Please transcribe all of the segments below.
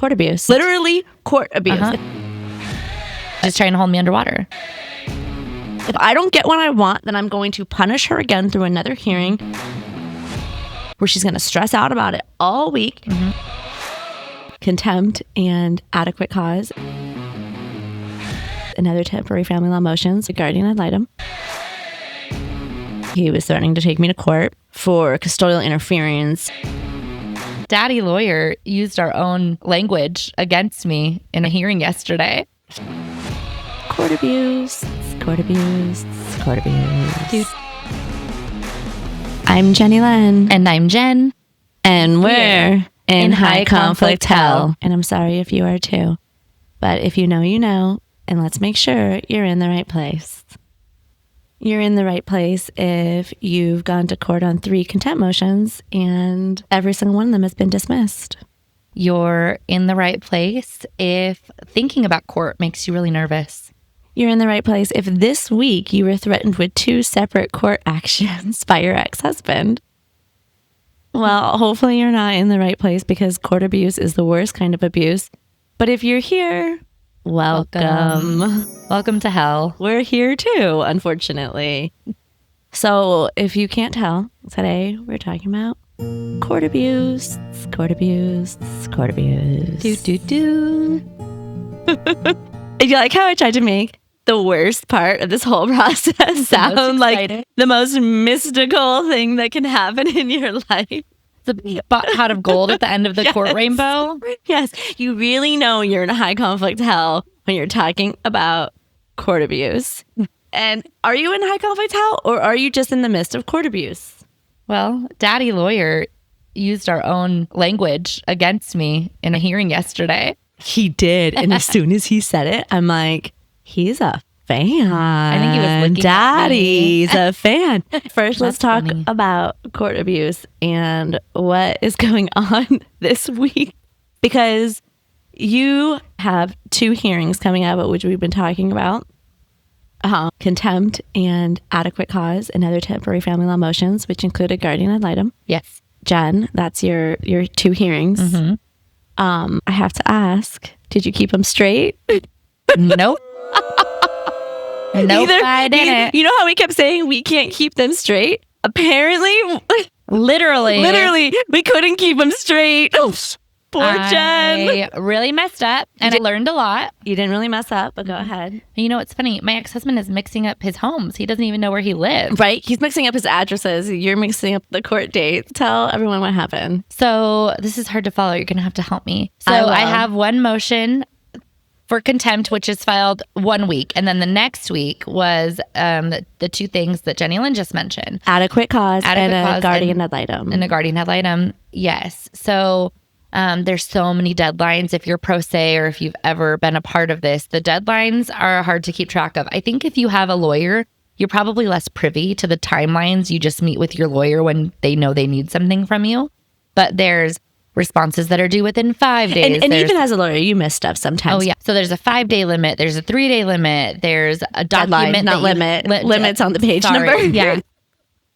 Court abuse. Literally court abuse. Just trying to hold me underwater. If I don't get what I want, then I'm going to punish her again through another hearing where she's going to stress out about it all week. Contempt and adequate cause. Another temporary family law motions. The guardian ad litem. He was threatening to take me to court for custodial interference. Daddy lawyer used our own language against me in a hearing yesterday. Court abuse. Court abuse. Court abuse. Dude. I'm JeniLynn. And I'm Jen. And we're in high conflict hell. And I'm sorry if you are too. But if you know, you know. And let's make sure you're in the right place. You're in the right place if you've gone to court on 3 contempt motions and every single one of them has been dismissed. You're in the right place if thinking about court makes you really nervous. You're in the right place if this week you were threatened with 2 separate court actions by your ex-husband. Well, hopefully you're not in the right place because court abuse is the worst kind of abuse. But if you're here, welcome. Welcome to hell. We're here too, unfortunately. So if you can't tell, today we're talking about court abuse, court abuse, court abuse. Do. You like how I tried to make the worst part of this whole process sound like the most mystical thing that can happen in your life? The pot of gold at the end of the court rainbow. Yes. You really know you're in a high conflict hell when you're talking about court abuse. And are you in high conflict hell or are you just in the midst of court abuse? Well, daddy lawyer used our own language against me in a hearing yesterday. He did. And as soon as he said it, I'm like, he's a fan. I think he was looking Daddy's a fan. First, let's talk funny. about court abuse and what is going on this week. Because you have 2 hearings coming up, which we've been talking about. Contempt and adequate cause and other temporary family law motions, which include a guardian ad litem. Yes. Jen, that's your 2 hearings. I have to ask, did you keep them straight? Nope. Nope, I didn't. You know how we kept saying we can't keep them straight? Apparently, literally, we couldn't keep them straight. Poor Jen. I really messed up and I learned a lot. You didn't really mess up, but go ahead. You know what's funny? My ex-husband is mixing up his homes. He doesn't even know where he lives. Right? He's mixing up his addresses. You're mixing up the court dates. Tell everyone what happened. So this is hard to follow. You're going to have to help me. So I have one motion for contempt, which is filed 1 week. And then the next week was the 2 things that JeniLynn just mentioned. Adequate cause and a guardian ad litem. And a guardian ad litem, yes. So there's so many deadlines. If you're pro se or if you've ever been a part of this, the deadlines are hard to keep track of. I think if you have a lawyer, you're probably less privy to the timelines. You just meet with your lawyer when they know they need something from you. But there's responses that are due within 5 days. And even as a lawyer, you miss stuff sometimes. Oh, yeah. So there's a 5-day limit. There's a 3-day limit. There's a document. Deadline, not limit. Limits on the page number. Yeah.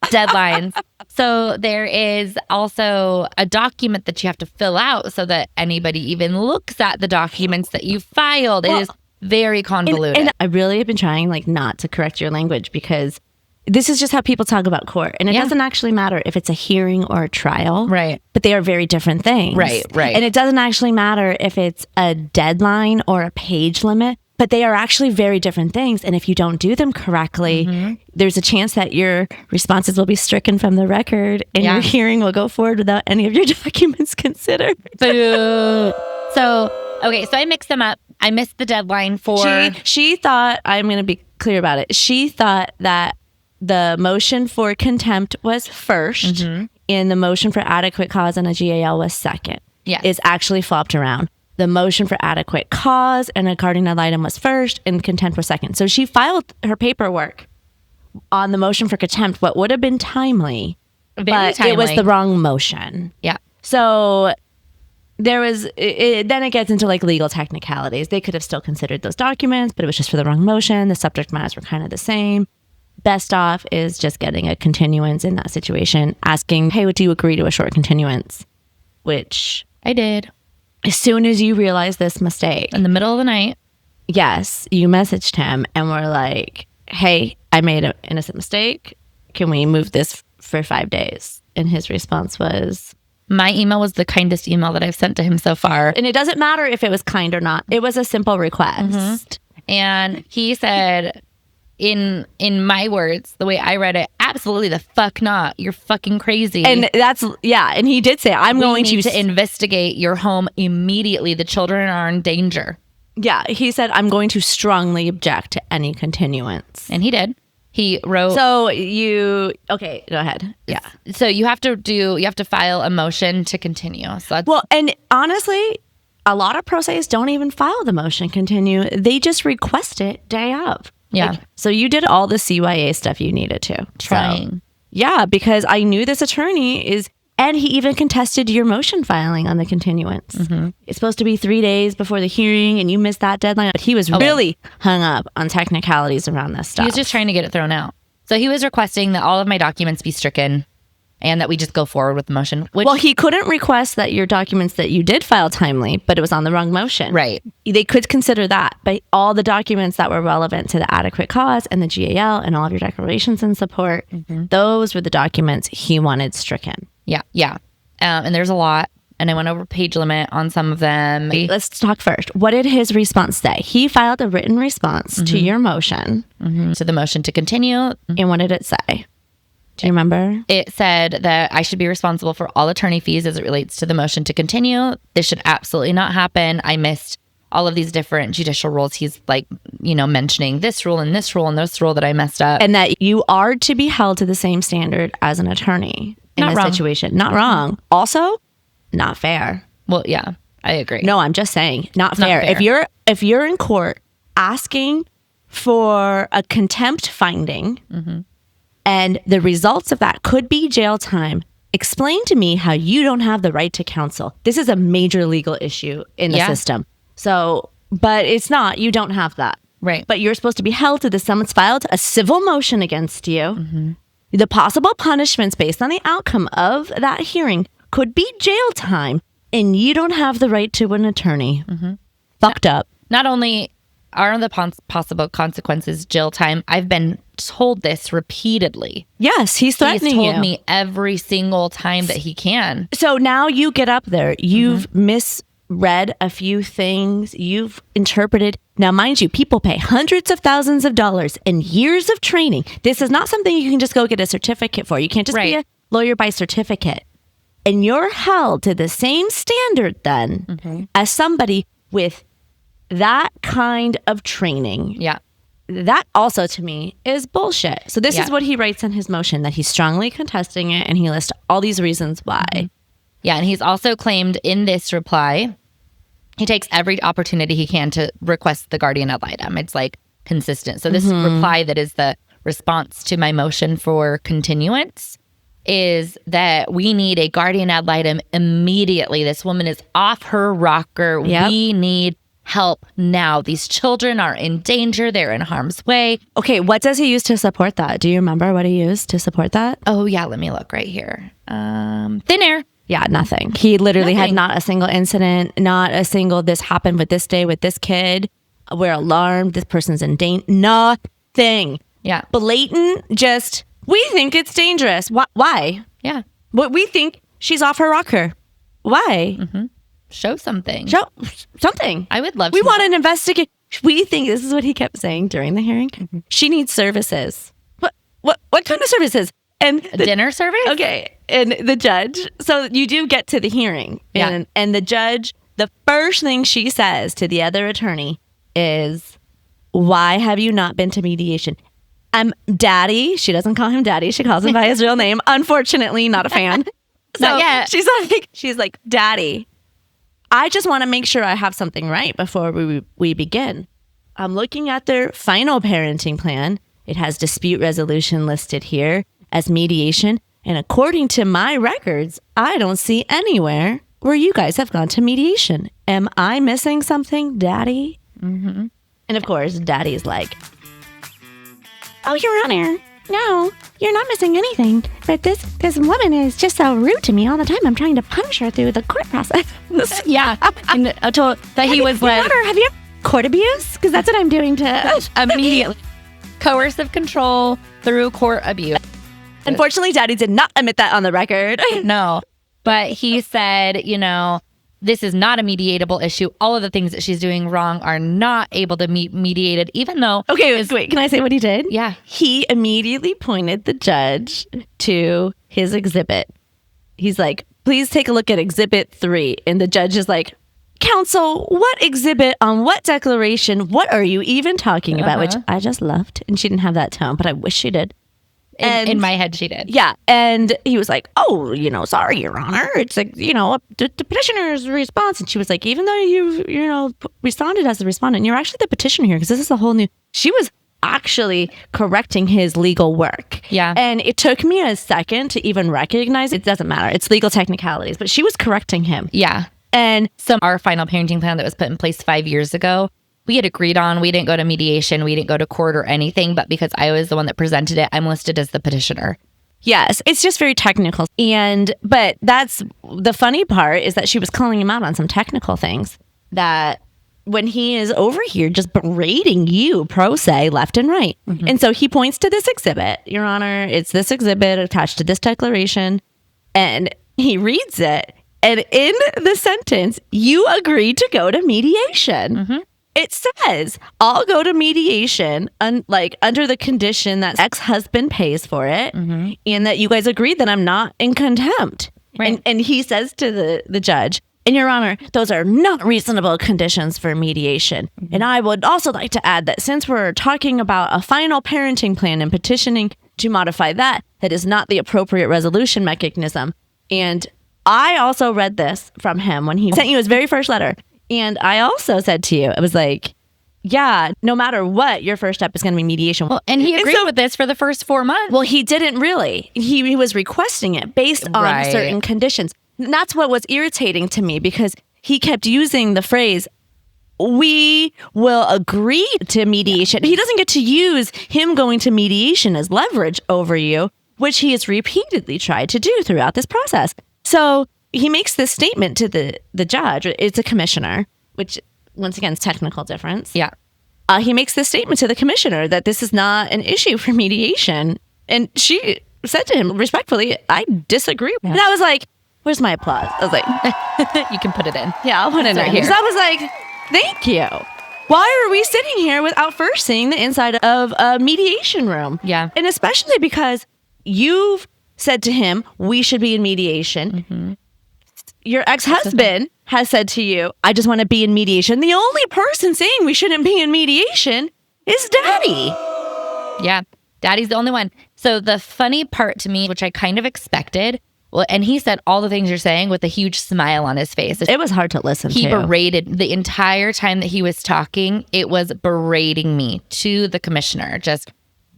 Deadlines. So there is also a document that you have to fill out so that anybody even looks at the documents that you filed. It is very convoluted. And I really have been trying not to correct your language because this is just how people talk about court. And it doesn't actually matter if it's a hearing or a trial. Right. But they are very different things. Right. And it doesn't actually matter if it's a deadline or a page limit. But they are actually very different things. And if you don't do them correctly, there's a chance that your responses will be stricken from the record and your hearing will go forward without any of your documents considered. Boo. So I mixed them up. I missed the deadline for... She thought, I'm going to be clear about it. She thought that the motion for contempt was first and the motion for adequate cause and a GAL was second. Yeah. It's actually flopped around. The motion for adequate cause and a guardian ad litem was first and contempt was second. So she filed her paperwork on the motion for contempt, what would have been timely, but it was the wrong motion. Yeah. So there was, then it gets into legal technicalities. They could have still considered those documents, but it was just for the wrong motion. The subject matters were kind of the same. Best off is just getting a continuance in that situation, asking, hey, would you agree to a short continuance? Which I did. As soon as you realized this mistake, In the middle of the night. yes, you messaged him and were like, hey, I made an innocent mistake. Can we move this for 5 days? And his response was, My email was the kindest email that I've sent to him so far. and it doesn't matter if it was kind or not. It was a simple request. And he said, in my words, the way I read it, absolutely the fuck not. You're fucking crazy. And that's, yeah. And he did say, I'm going need to investigate your home immediately. The children are in danger. Yeah. He said, I'm going to strongly object to any continuance. And he did. He wrote. So okay, go ahead. Yeah. So you have to file a motion to continue. So that's, Well, and honestly, a lot of pro ses don't even file the motion continue. They just request it day of. Yeah. Like, so you did all the CYA stuff you needed to. trying. So, yeah, because I knew this attorney is, and he even contested your motion filing on the continuance. It's supposed to be 3 days before the hearing, and you missed that deadline. But he was really hung up on technicalities around this stuff. He was just trying to get it thrown out. So he was requesting that all of my documents be stricken and that we just go forward with the motion. Which, Well, he couldn't request that your documents that you did file timely, but it was on the wrong motion. Right. They could consider that, but all the documents that were relevant to the adequate cause and the GAL and all of your declarations and support, those were the documents he wanted stricken. Yeah. And there's a lot. And I went over page limit on some of them. Let's talk first. What did his response say? He filed a written response to your motion. So the motion to continue. And what did it say? Do you remember? It said that I should be responsible for all attorney fees as it relates to the motion to continue. This should absolutely not happen. I missed all of these different judicial rules. He's like, mentioning this rule and this rule and this rule that I messed up. And that you are to be held to the same standard as an attorney in Not this wrong. situation. Not wrong. Also, not fair. Well, yeah, I agree. No, I'm just saying, not fair. fair. If you're in court asking for a contempt finding, and the results of that could be jail time, explain to me how you don't have the right to counsel. This is a major legal issue in the system. So, but it's not. You don't have that. Right. But you're supposed to be held to the summons filed a civil motion against you. The possible punishments based on the outcome of that hearing could be jail time, and you don't have the right to an attorney. Fucked up. Not only are the possible consequences jail time, I've been told this repeatedly. Yes, he's threatening He's told you. me every single time that he can. So now you get up there. You've misread a few things. You've interpreted. Now, mind you, people pay hundreds of thousands of dollars and years of training. This is not something you can just go get a certificate for. You can't just be a lawyer by certificate. And you're held to the same standard then as somebody with that kind of training. Yeah. That also to me is bullshit. So this is what he writes in his motion, that he's strongly contesting it, and he lists all these reasons why. Yeah. And he's also claimed in this reply, he takes every opportunity he can to request the guardian ad litem. It's like consistent. So this reply that is the response to my motion for continuance is that we need a guardian ad litem immediately. This woman is off her rocker. We need help now. These children are in danger. They're in harm's way. Okay, what does he use to support that? Do you remember what he used to support that? Oh, yeah. Let me look right here. Thin air. Yeah, nothing. He literally had Nothing. not a single incident, not a single this happened with this day with this kid. We're alarmed. This person's in danger. Nothing. Yeah. Blatant, just, we think it's dangerous. Why? Yeah. What we think she's off her rocker. Why? Show something. Show something. I would love We to. want an investigate. We think this is what he kept saying during the hearing. She needs services. What kind of services? And Dinner service? okay, and the judge. So you do get to the hearing, and the judge. The first thing she says to the other attorney is, "Why have you not been to mediation?" Daddy. She doesn't call him daddy. She calls him by his real name. Unfortunately, not a fan. Not yet. She's like, Daddy, I just want to make sure I have something right before we begin. I'm looking at their final parenting plan. It has dispute resolution listed here as mediation. And according to my records, I don't see anywhere where you guys have gone to mediation. Am I missing something, Daddy? And of course, Daddy's like, "Oh, Your Honor, no, you're not missing anything. But this woman is just so rude to me all the time. I'm trying to punish her through the court process. Yeah. And I told that he was like, have you court abuse? Because that's what I'm doing to immediately coercive control through court abuse. Unfortunately, Daddy did not admit that on the record. No, but he said, this is not a mediatable issue. All of the things that she's doing wrong are not able to be mediated, even though... Okay, wait, can I say what he did? Yeah. He immediately pointed the judge to his exhibit. He's like, please take a look at exhibit 3. And the judge is like, counsel, what exhibit on what declaration? What are you even talking about? Which I just loved. And she didn't have that tone, but I wish she did. In my head, she did. Yeah. And he was like, oh, sorry, Your Honor. It's like, the petitioner's response. And she was like, even though you responded as the respondent, you're actually the petitioner here because this is a whole new. She was actually correcting his legal work. Yeah. And it took me a second to even recognize it. Doesn't matter. It's legal technicalities, but she was correcting him. Yeah. And our final parenting plan that was put in place 5 years ago, we had agreed on. We didn't go to mediation. We didn't go to court or anything. But because I was the one that presented it, I'm listed as the petitioner. Yes, it's just very technical. But that's the funny part is that she was calling him out on some technical things that when he is over here just berating you pro se left and right. Mm-hmm. And so he points to this exhibit. Your Honor, it's this exhibit attached to this declaration. And he reads it. And in the sentence, you agreed to go to mediation. Mm-hmm. It says, I'll go to mediation under the condition that ex-husband pays for it and that you guys agreed that I'm not in contempt. Right. And he says to the judge, and Your Honor, those are not reasonable conditions for mediation. Mm-hmm. And I would also like to add that since we're talking about a final parenting plan and petitioning to modify that is not the appropriate resolution mechanism. And I also read this from him when he sent you his very first letter. And I also said to you, it was like, yeah, no matter what, your first step is going to be mediation. Well, and he agreed with this for the first 4 months. Well, he didn't really. He was requesting it based on certain conditions. And that's what was irritating to me because he kept using the phrase, we will agree to mediation. He doesn't get to use him going to mediation as leverage over you, which he has repeatedly tried to do throughout this process. So he makes this statement to the judge. It's a commissioner, which once again is technical difference. Yeah. He makes this statement to the commissioner that this is not an issue for mediation. And she said to him respectfully, I disagree. Yeah. And I was like, where's my applause? I was like, you can put it in. Yeah, I'll put it in here. Because I was like, thank you. Why are we sitting here without first seeing the inside of a mediation room? Yeah. And especially because you've said to him, we should be in mediation. Mm-hmm. Your ex-husband has said to you, I just want to be in mediation. The only person saying we shouldn't be in mediation is Daddy. Yeah, Daddy's the only one. So the funny part to me, which I kind of expected, well, and he said all the things you're saying with a huge smile on his face. It was hard to listen to. He berated the entire time that he was talking. It was berating me to the commissioner. Just,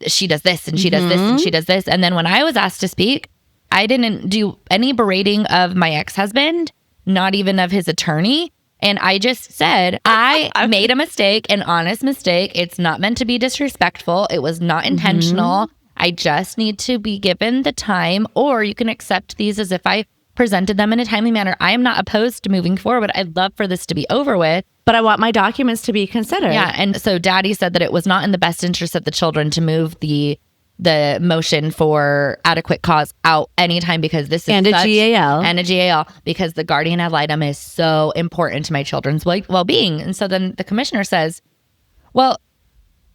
she does this and she does this and she does this. And then when I was asked to speak, I didn't do any berating of my ex-husband, not even of his attorney. And I just said, I made a mistake, an honest mistake. It's not meant to be disrespectful. It was not intentional. I just need to be given the time, or you can accept these as if I presented them in a timely manner. I am not opposed to moving forward. I'd love for this to be over with. But I want my documents to be considered. Yeah. And so Daddy said that it was not in the best interest of the children to move the motion for adequate cause out anytime because this is and a GAL because the guardian ad litem is so important to my children's well-being. And so then the commissioner says, well,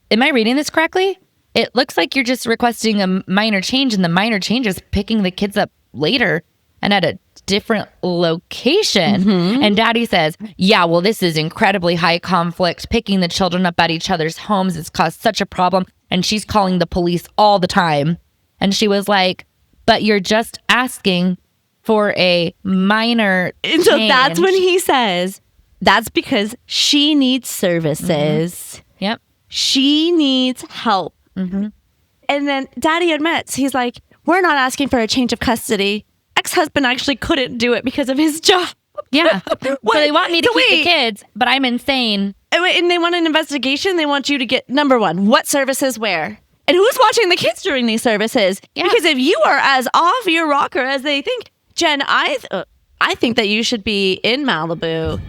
am I reading this correctly? It looks like you're just requesting a minor change, and the minor change is picking the kids up later and at a different location. And Daddy says, yeah, well, this is incredibly high conflict. Picking the children up at each other's homes has caused such a problem. And she's calling the police all the time. And she was like, but you're just asking for a minor change. So that's when he says, that's because she needs services. Yep. She needs help. And then Daddy admits, he's like, we're not asking for a change of custody. Ex-husband actually couldn't do it because of his job. Yeah. So they want me to keep the kids, but I'm insane. And they want an investigation. They want you to get, number one, what services where? And who's watching the kids during these services? Yeah. Because if you are as off your rocker as they think, Jen, I think that you should be in Malibu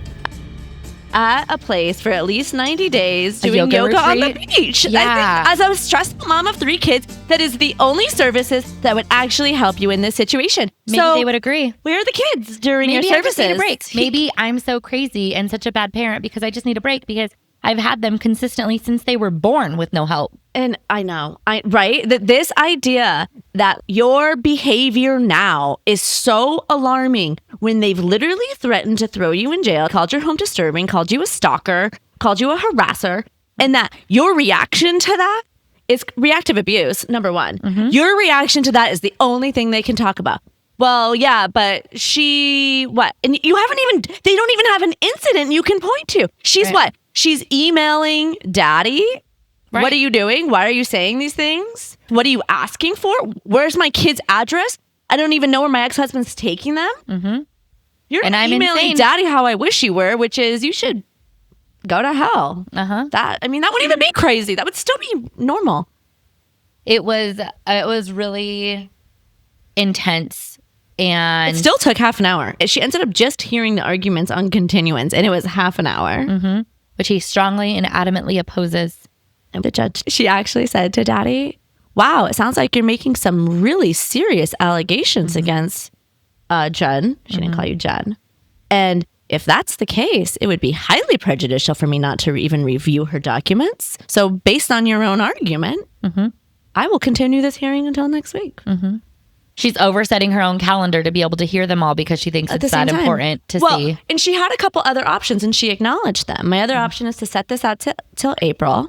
at a place for at least 90 days doing yoga on the beach. Yeah. I think, as a stressful mom of 3 kids, that is the only services that would actually help you in this situation. Maybe so they would agree. Where are the kids during Maybe your I just services? need a break. Maybe I'm so crazy and such a bad parent because I just need a break because I've had them consistently since they were born with no help. And I know, right? That this idea that your behavior now is so alarming when they've literally threatened to throw you in jail, called your home disturbing, called you a stalker, called you a harasser, and that your reaction to that is reactive abuse, number one. Your reaction to that is the only thing they can talk about. Well, yeah, but what? And they don't even have an incident you can point to. She's what? She's emailing daddy. Right. What are you doing? Why are you saying these things? What are you asking for? Where's my kid's address? I don't even know where my ex-husband's taking them. You're emailing daddy how I wish you were, which is you should go to hell. That wouldn't even be crazy. That would still be normal. It was really intense. And it still took half an hour. She ended up just hearing the arguments on continuance, and it was half an hour. Which he strongly and adamantly opposes. And the judge, she actually said to daddy, wow, it sounds like you're making some really serious allegations against Jen. She didn't call you Jen. And if that's the case, it would be highly prejudicial for me not to even review her documents. So based on your own argument, I will continue this hearing until next week. She's oversetting her own calendar to be able to hear them all because she thinks it's that important to see. And she had a couple other options and she acknowledged them. My other option is to set this out till April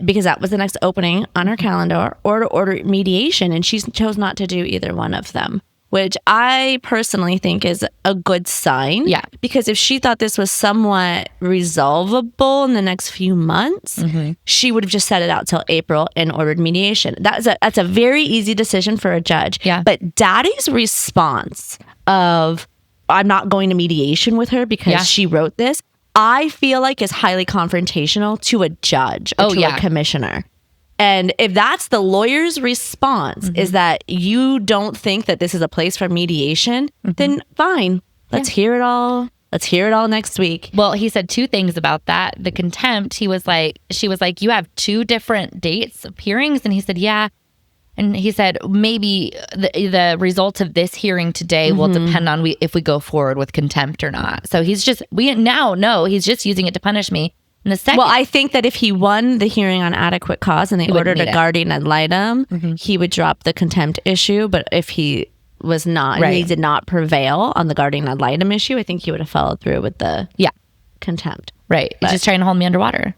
because that was the next opening on her calendar, or to order mediation. And she chose not to do either one of them, which I personally think is a good sign. Yeah. Because if she thought this was somewhat resolvable in the next few months, she would have just set it out till April and ordered mediation. That's a very easy decision for a judge. Yeah. But daddy's response of, I'm not going to mediation with her because she wrote this, I feel like is highly confrontational to a judge or to a commissioner. And if that's the lawyer's response is that you don't think that this is a place for mediation, then fine. Let's hear it all. Let's hear it all next week. Well, he said 2 things about that. The contempt, she was like, you have 2 different dates of hearings. And he said, yeah. And he said, maybe the results of this hearing today will depend on if we go forward with contempt or not. So we now know he's just using it to punish me. And the second, well, I think that if he won the hearing on adequate cause and they ordered a guardian ad litem, he would drop the contempt issue. But if he was not, he did not prevail on the guardian ad litem issue, I think he would have followed through with the contempt. Right. He's just trying to hold me underwater.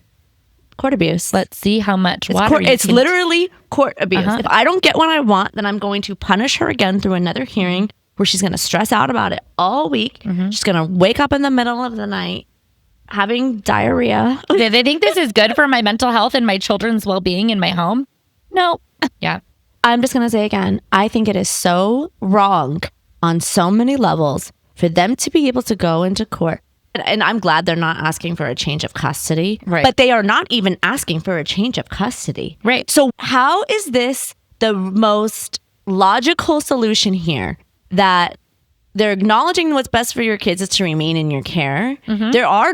Court abuse. Let's see how much water it's literally court abuse. If I don't get what I want, then I'm going to punish her again through another hearing where she's going to stress out about it all week. She's going to wake up in the middle of the night having diarrhea. Do they think this is good for my mental health and my children's well-being in my home? No. Yeah. I'm just going to say again, I think it is so wrong on so many levels for them to be able to go into court. And I'm glad they're not asking for a change of custody. Right. But they are not even asking for a change of custody. Right. So how is this the most logical solution here? That they're acknowledging what's best for your kids is to remain in your care. There are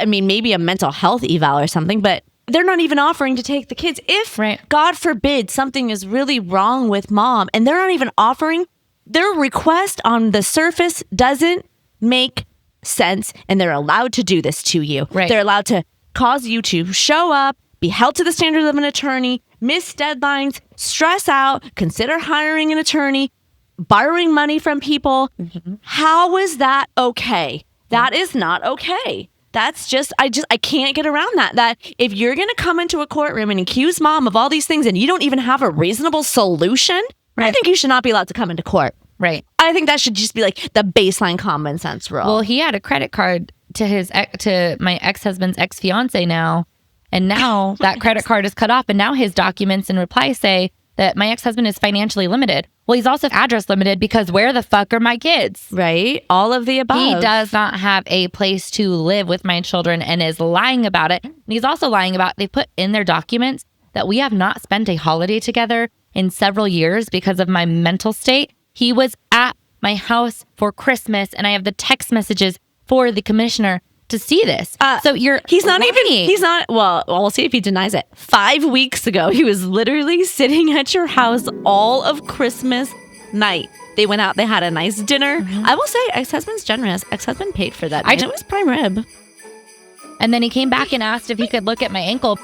maybe a mental health eval or something, but they're not even offering to take the kids. If, God forbid, something is really wrong with mom, and they're not even offering, their request on the surface doesn't make sense, and they're allowed to do this to you. They're allowed to cause you to show up, be held to the standards of an attorney, miss deadlines, stress out, consider hiring an attorney, borrowing money from people. How is that okay? That is not okay. That's just, I can't get around that. That if you're going to come into a courtroom and accuse mom of all these things and you don't even have a reasonable solution, I think you should not be allowed to come into court. Right. I think that should just be like the baseline common sense rule. Well, he had a credit card to my ex-husband's ex-fiance now. And now that credit card is cut off. And now his documents and replies say that my ex-husband is financially limited. Well, he's also address limited because where the fuck are my kids? Right. All of the above. He does not have a place to live with my children and is lying about it. And he's also lying about, they put in their documents that we have not spent a holiday together in several years because of my mental state. He was at my house for Christmas, and I have the text messages for the commissioner to see this. He's not, well, we'll see if he denies it. 5 weeks ago, he was literally sitting at your house all of Christmas night. They went out, they had a nice dinner. I will say, ex-husband's generous. Ex-husband paid for that. It was prime rib. And then he came back and asked if he could look at my ankle.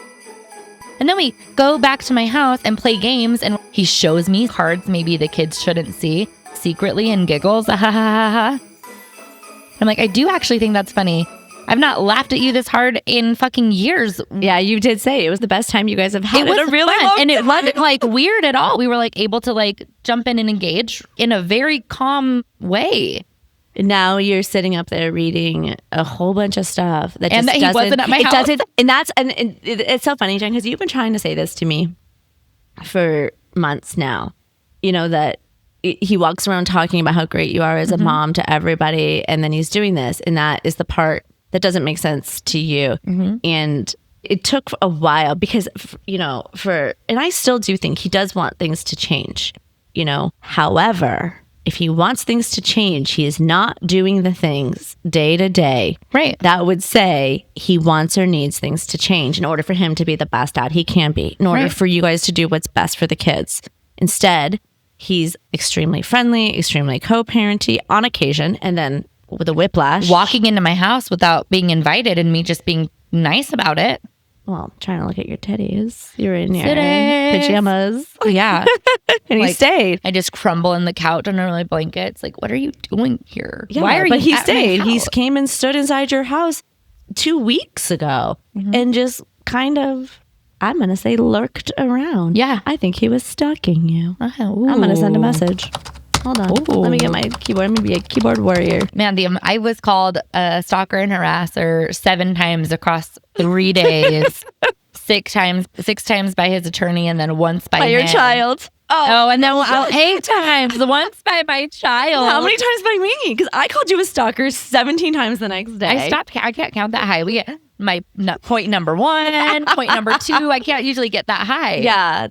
And then we go back to my house and play games, and he shows me cards maybe the kids shouldn't see secretly and giggles. Ha ha ha ha. I'm like, I do actually think that's funny. I've not laughed at you this hard in fucking years. Yeah, you did say it was the best time you guys have had. It was a really fun, long and time. it wasn't like weird at all. We were like able to like jump in and engage in a very calm way. Now you're sitting up there reading a whole bunch of stuff that And just that he wasn't at my house. It's so funny, Jen, because you've been trying to say this to me for months now. You know, that he walks around talking about how great you are as a mom to everybody, and then he's doing this, and that is the part that doesn't make sense to you. And it took a while because, and I still do think he does want things to change, However, if he wants things to change, he is not doing the things day to day. Right. That would say he wants or needs things to change in order for him to be the best dad he can be, in order for you guys to do what's best for the kids. Instead, he's extremely friendly, extremely co-parenty on occasion, and then with a whiplash. Walking into my house without being invited and me just being nice about it. Well, trying to look at your titties. You're in your Titties. pajamas. Yeah. And he stayed. I just crumble in the couch under my blankets. Like, what are you doing here? Yeah, Why are but you he at my stayed. He house? came and stood inside your house 2 weeks ago and just kind of, I'm going to say, lurked around. Yeah. I think he was stalking you. Oh, I'm going to send a message. Hold on. Ooh. Let me get my keyboard. I'm going to be a keyboard warrior. Man, I was called a stalker and harasser 7 times across 3 days. 6 times by his attorney, and then once by your him. child. Oh, and then 8 times. Once by my child. How many times by me? Because I called you a stalker 17 times the next day. I can't count that high. We get my point number 1, point number 2. I can't usually get that high. Yeah,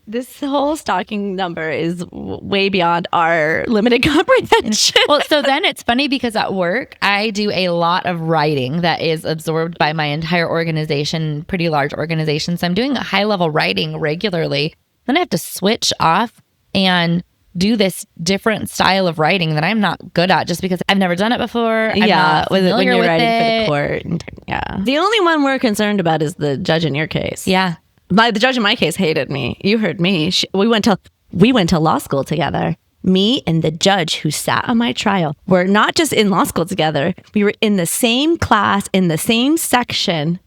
this whole stalking number is way beyond our limited comprehension. Well, so then it's funny because at work, I do a lot of writing that is absorbed by my entire organization, pretty large organization. So I'm doing high level writing regularly. Then I have to switch off and do this different style of writing that I'm not good at just because I've never done it before. I'm not when familiar you're with writing it. for the court. Yeah. The only one we're concerned about is the judge in your case. Yeah. The judge in my case hated me. You heard me. We went to law school together. Me and the judge who sat on my trial were not just in law school together. We were in the same class, in the same section.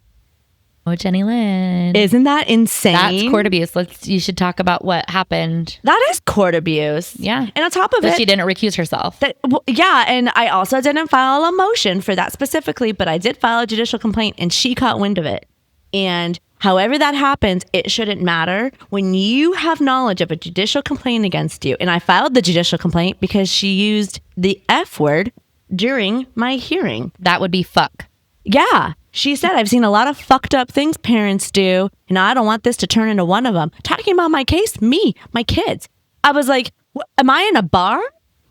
Oh, JeniLynn. Isn't that insane? That's court abuse. You should talk about what happened. That is court abuse. Yeah. And on top of But it, she didn't recuse herself. yeah, and I also didn't file a motion for that specifically, but I did file a judicial complaint, and she caught wind of it. And however that happens, it shouldn't matter when you have knowledge of a judicial complaint against you. And I filed the judicial complaint because she used the F word during my hearing. That would be fuck. Yeah. She said, I've seen a lot of fucked up things parents do, and I don't want this to turn into one of them. Talking about my case, me, my kids. I was like, am I in a bar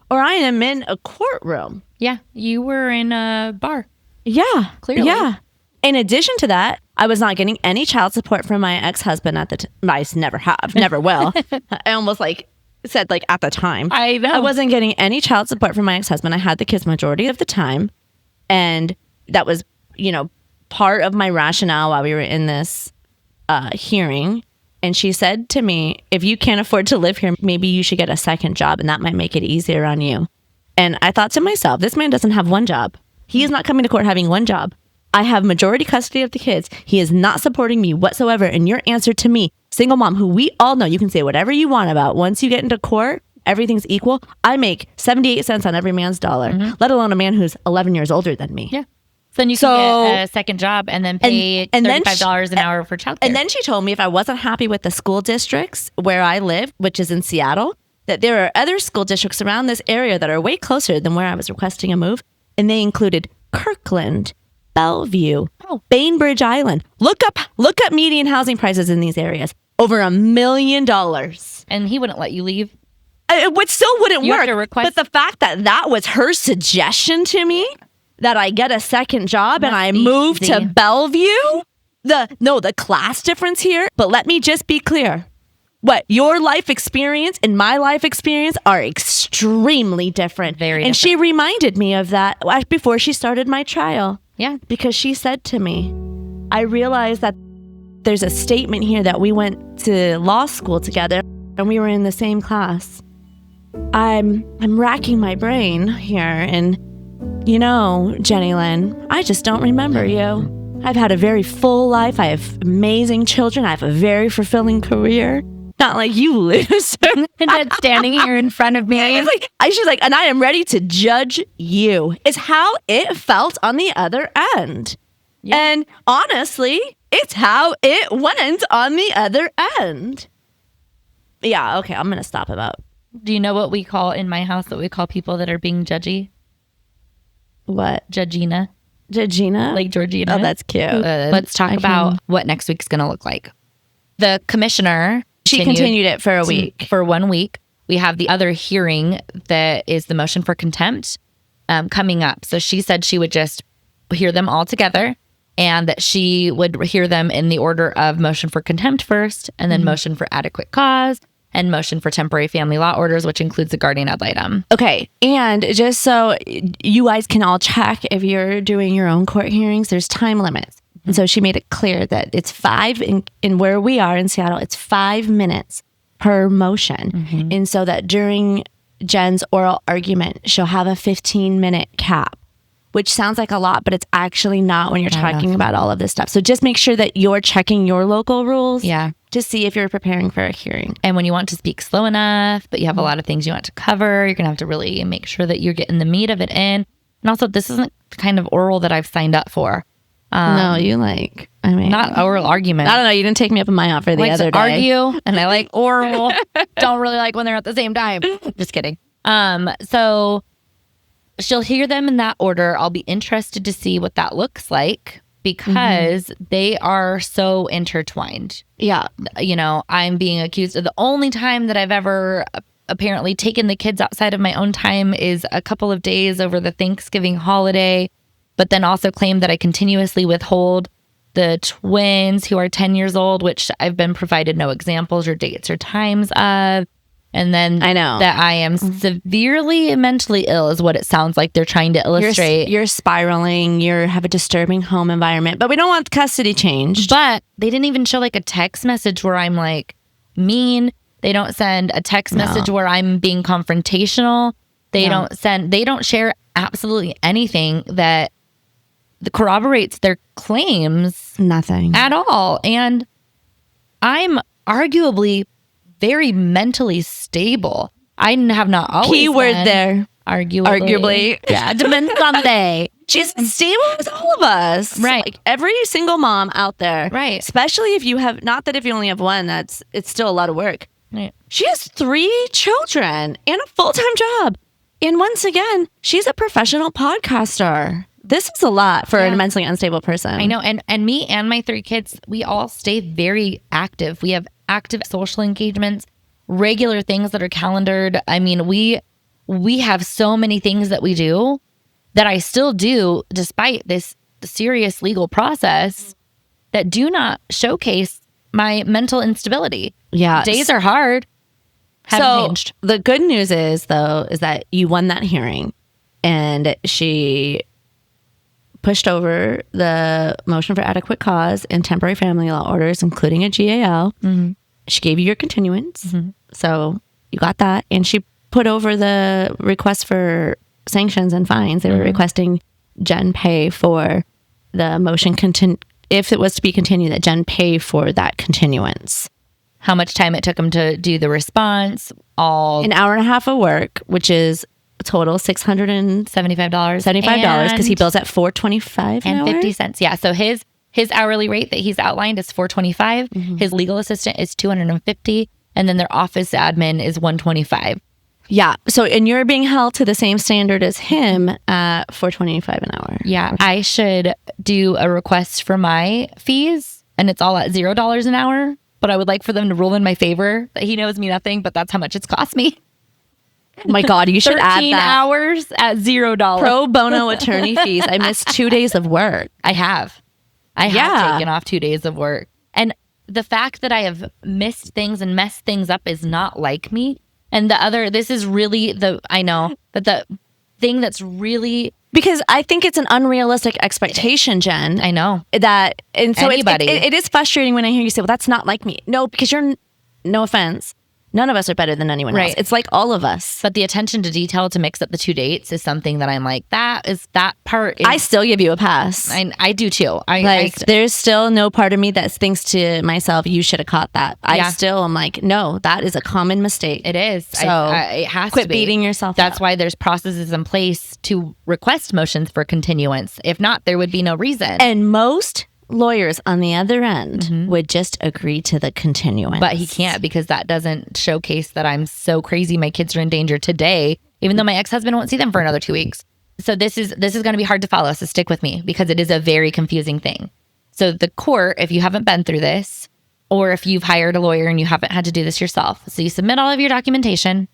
or I am in a courtroom? Yeah. You were in a bar. Yeah. Clearly. Yeah. In addition to that, I was not getting any child support from my ex-husband at the time. I never have, never will. I almost said at the time. I know. I wasn't getting any child support from my ex-husband. I had the kids majority of the time. And that was, part of my rationale while we were in this hearing. And she said to me, if you can't afford to live here, maybe you should get a second job and that might make it easier on you. And I thought to myself, this man doesn't have one job. He is not coming to court having one job. I have majority custody of the kids. He is not supporting me whatsoever. And your answer to me, single mom, who we all know you can say whatever you want about, once you get into court, everything's equal. I make 78 cents on every man's dollar, let alone a man who's 11 years older than me. Yeah. So then you can get a second job and then pay $35 an hour for childcare. And then she told me if I wasn't happy with the school districts where I live, which is in Seattle, that there are other school districts around this area that are way closer than where I was requesting a move. And they included Kirkland, Bellevue, Bainbridge Island. Look up median housing prices in these areas. Over $1 million. And he wouldn't let you leave. It still wouldn't You have work. to request- But the fact that was her suggestion to me, that I get a second job and I move to Bellevue, the class difference here. But let me just be clear. What your life experience and my life experience are extremely different. Very and different. she reminded me of that before she started my trial. Yeah. Because she said to me, I realized that there's a statement here that we went to law school together and we were in the same class. I'm racking my brain here, and JeniLynn, I just don't remember you. I've had a very full life. I have amazing children. I have a very fulfilling career. Not like you, loser. And then standing here in front of me. She's like, and I am ready to judge you. It's how it felt on the other end. Yeah. And honestly, it's how it went on the other end. Yeah, okay, I'm going to stop about. Do you know what we call in my house, what we call people that are being judgy? What? Judgina. Judgina? Like Georgina. Oh, that's cute. Let's talk about what next week's going to look like. The commissioner... She continued it for a week. For 1 week. We have the other hearing that is the motion for contempt coming up. So she said she would just hear them all together and that she would hear them in the order of motion for contempt first, and then motion for adequate cause, and motion for temporary family law orders, which includes the guardian ad litem. Okay. And just so you guys can all check if you're doing your own court hearings, there's time limits. And so she made it clear that it's 5 in where we are in Seattle, it's 5 minutes per motion. And so that during Jen's oral argument, she'll have a 15-minute cap, which sounds like a lot, but it's actually not when you're talking about all of this stuff. So just make sure that you're checking your local rules to see if you're preparing for a hearing. And when you want to speak slow enough, but you have a lot of things you want to cover, you're going to have to really make sure that you're getting the meat of it in. And also, this isn't the kind of oral that I've signed up for. No, not oral argument. I don't know. You didn't take me up on my offer the other day. Argue, and I like oral. Don't really like when they're at the same time. Just kidding. So she'll hear them in that order. I'll be interested to see what that looks like because they are so intertwined. Yeah. I'm being accused of the only time that I've ever apparently taken the kids outside of my own time is a couple of days over the Thanksgiving holiday. But then also claim that I continuously withhold the twins who are 10 years old, which I've been provided no examples or dates or times of. And then I know that I am severely mentally ill is what it sounds like they're trying to illustrate. You're spiraling. You have a disturbing home environment, but we don't want custody changed. But they didn't even show like a text message where I'm like mean. They don't send a text message where I'm being confrontational. They don't share absolutely anything that corroborates their claims. Nothing at all. And I'm arguably very mentally stable. I have not always keyword been. there. Arguably. Yeah, depends on the day. She's stable with all of us. Right. Like every single mom out there. Right. Especially if you have, not that if you only have one, it's still a lot of work. Right. She has 3 children and a full-time job. And once again, she's a professional podcaster. This is a lot for a mentally unstable person. I know. And me and my 3 kids, we all stay very active. We have active social engagements, regular things that are calendared. I mean, we have so many things that we do that I still do despite this serious legal process that do not showcase my mental instability. Yeah. Days are hard. Haven't changed. The good news is, though, is that you won that hearing and she pushed over the motion for adequate cause and temporary family law orders, including a GAL. She gave you your continuance. So you got that. And she put over the request for sanctions and fines. They were requesting Jen pay for the motion, if it was to be continued, that Jen pay for that continuance. How much time it took them to do the response, an hour and a half of work, which is total $675 because he bills at $4.25 and 50 cents. Yeah. So his hourly rate that he's outlined is $4.25. His legal assistant is $250, and then their office admin is $125. Yeah. So, and you're being held to the same standard as him at $4.25 an hour. Yeah. I should do a request for my fees, and it's all at $0 an hour. But I would like for them to rule in my favor that he knows me nothing, but that's how much it's cost me. Oh my God, you should add 13 that. hours at $0. Pro bono attorney fees. I missed 2 days of work. I have taken off 2 days of work. And the fact that I have missed things and messed things up is not like me. And this is really I know that the thing that's really... Because I think it's an unrealistic expectation, Jen. I know. And so Anybody. it is frustrating when I hear you say, well, that's not like me. No, because no offense, none of us are better than anyone else. It's like all of us. But the attention to detail to mix up the 2 dates is something that I'm like, that part is... I still give you a pass. I do too. There's still no part of me that thinks to myself, you should have caught that. I still am like, no, that is a common mistake. It is. So it has quit to be. beating yourself That's up. why there's processes in place to request motions for continuance. If not, there would be no reason. And most lawyers on the other end would just agree to the continuance. But he can't, because that doesn't showcase that I'm so crazy my kids are in danger today, even though my ex-husband won't see them for another 2 weeks. So this is going to be hard to follow, so stick with me, because it is a very confusing thing. So the court, if you haven't been through this, or if you've hired a lawyer and you haven't had to do this yourself, so you submit all of your documentation,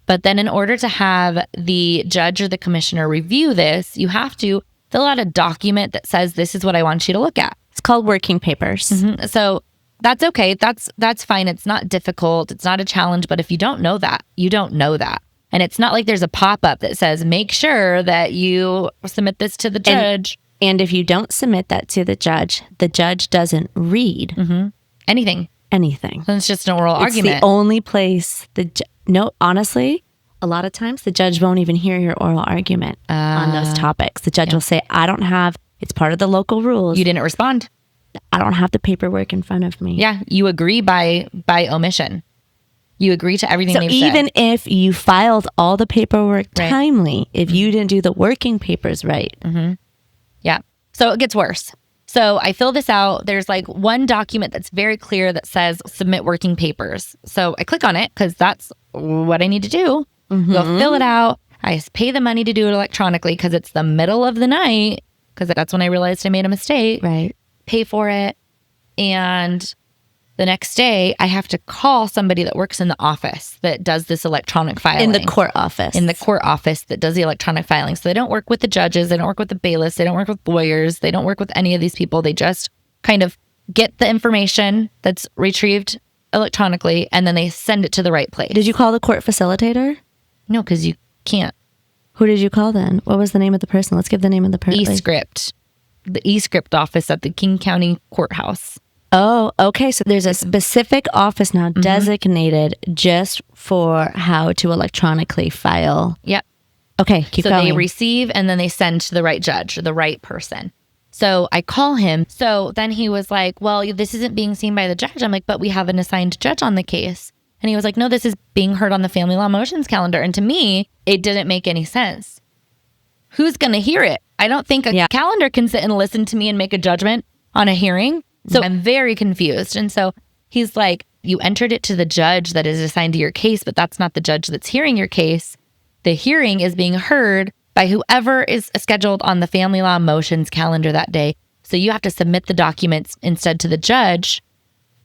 but then in order to have the judge or the commissioner review this, you have to fill out a document that says, this is what I want you to look at. It's called working papers. So that's okay. That's fine. It's not difficult. It's not a challenge. But if you don't know that, you don't know that. And it's not like there's a pop-up that says, make sure that you submit this to the judge. And if you don't submit that to the judge doesn't read anything. So it's just an oral argument. It's the only place honestly, a lot of times the judge won't even hear your oral argument on those topics. The judge will say, it's part of the local rules. You didn't respond. I don't have the paperwork in front of me. Yeah, you agree by omission. You agree to everything they've said. So even if you filed all the paperwork timely, if you didn't do the working papers right. Yeah. So it gets worse. So I fill this out. There's like one document that's very clear that says submit working papers. So I click on it because that's what I need to do. Go fill it out. I pay the money to do it electronically because it's the middle of the night, because that's when I realized I made a mistake. Right. Pay for it. And the next day, I have to call somebody that works in the office that does this electronic filing. In the court office. In the court office that does the electronic filing. So they don't work with the judges. They don't work with the bailiffs. They don't work with lawyers. They don't work with any of these people. They just kind of get the information that's retrieved electronically, and then they send it to the right place. Did you call the court facilitator? No, because you can't. Who did you call then? What was the name of the person? Let's give the name of the person. eScript. The eScript office at the King County Courthouse. Oh, okay. So there's a specific office now designated just for how to electronically file. Yep. Okay, keep going. So they receive and then they send to the right judge or the right person. So I call him. So then he was like, well, this isn't being seen by the judge. I'm like, but we have an assigned judge on the case. And he was like, no, this is being heard on the family law motions calendar. And to me, it didn't make any sense. Who's going to hear it? I don't think a calendar can sit and listen to me and make a judgment on a hearing. So I'm very confused. And so he's like, you entered it to the judge that is assigned to your case, but that's not the judge that's hearing your case. The hearing is being heard by whoever is scheduled on the family law motions calendar that day. So you have to submit the documents instead to the judge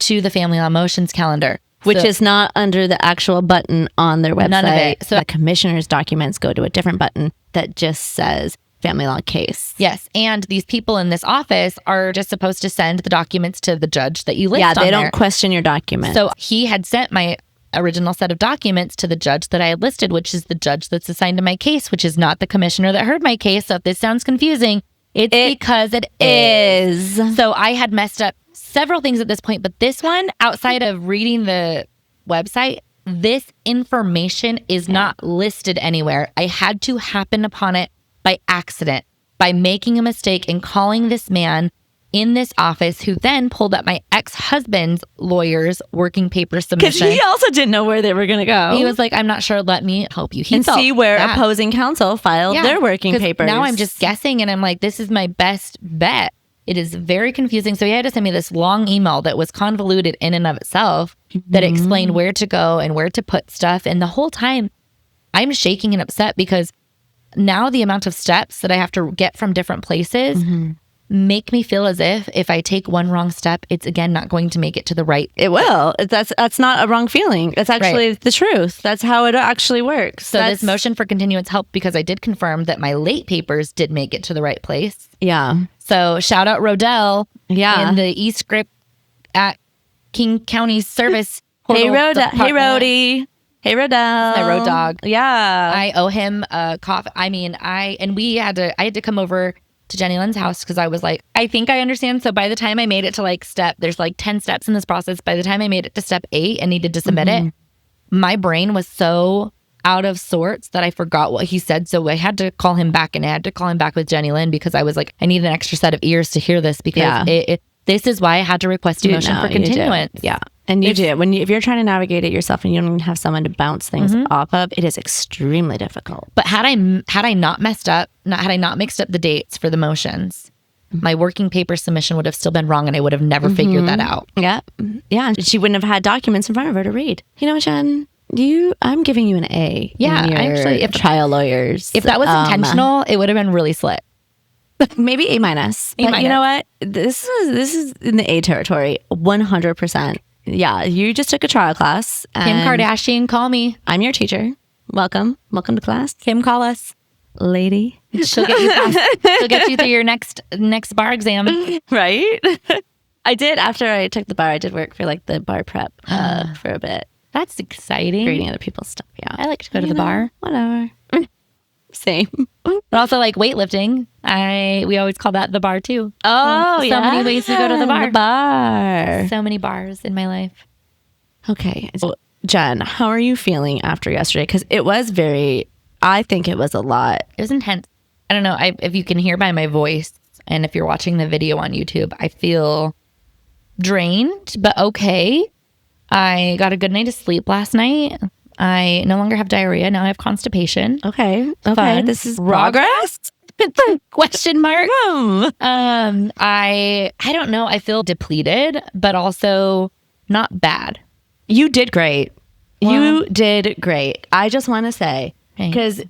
to the family law motions calendar. Which is not under the actual button on their website. None of it. So the commissioner's documents go to a different button that just says family law case. Yes. And these people in this office are just supposed to send the documents to the judge that you list on there. Yeah, they don't question your documents. So he had sent my original set of documents to the judge that I had listed, which is the judge that's assigned to my case, which is not the commissioner that heard my case. So if this sounds confusing, it's because it is. So I had messed up several things at this point, but this one, outside of reading the website, this information is not listed anywhere. I had to happen upon it by accident, by making a mistake and calling this man in this office, who then pulled up my ex-husband's lawyer's working paper submission. Because he also didn't know where they were going to go. He was like, I'm not sure, let me help you. And see where opposing counsel filed their working papers. Now I'm just guessing, and I'm like, this is my best bet. It is very confusing. So he had to send me this long email that was convoluted in and of itself that explained where to go and where to put stuff. And the whole time, I'm shaking and upset because now the amount of steps that I have to get from different places make me feel as if I take one wrong step, it's again not going to make it to the right. It will. That's not a wrong feeling. That's actually the truth. That's how it actually works. So this motion for continuance helped because I did confirm that my late papers did make it to the right place. Yeah. So shout out Rodell in the e-script at King County Service. Hey, Rhodey. Hey, Rodell. My road dog. Yeah. I owe him a coffee. I mean, I had to come over to JeniLynn's house because I was like, I think I understand. So by the time I made it to like there's like 10 steps in this process. By the time I made it to step 8 and needed to submit it, my brain was so out of sorts that I forgot what he said. So I had to call him back, and I had to call him back with JeniLynn because I was like, I need an extra set of ears to hear this because this is why I had to request a motion for continuance. Yeah. And you do. If you're trying to navigate it yourself and you don't even have someone to bounce things off of, it is extremely difficult. But had I not mixed up the dates for the motions, my working paper submission would have still been wrong, and I would have never figured that out. Yeah. Yeah. She wouldn't have had documents in front of her to read. You know, Jen, I'm giving you an A. Yeah. Actually, if trial lawyers. If that was intentional, it would have been really slit. Maybe A-. But you know what? This is in the A territory, 100%. Yeah, you just took a trial class. Kim Kardashian, call me. I'm your teacher. Welcome to class. Kim, call us, lady. She'll get you through your next bar exam, right? I did. After I took the bar, I did work for like the bar prep for a bit. That's exciting. Reading other people's stuff. Yeah, I like to go to the bar. Whatever. Same. But also like weightlifting. We always call that the bar too. Oh, so many ways to go to the bar. The bar. So many bars in my life. Okay. So, Jen, how are you feeling after yesterday? Because it was I think it was a lot. It was intense. I don't know if you can hear by my voice and if you're watching the video on YouTube, I feel drained, but okay. I got a good night of sleep last night. I no longer have diarrhea. Now I have constipation. Okay. Fun. This is progress? Question mark. I don't know. I feel depleted, but also not bad. You did great. You did great. I just want to say, because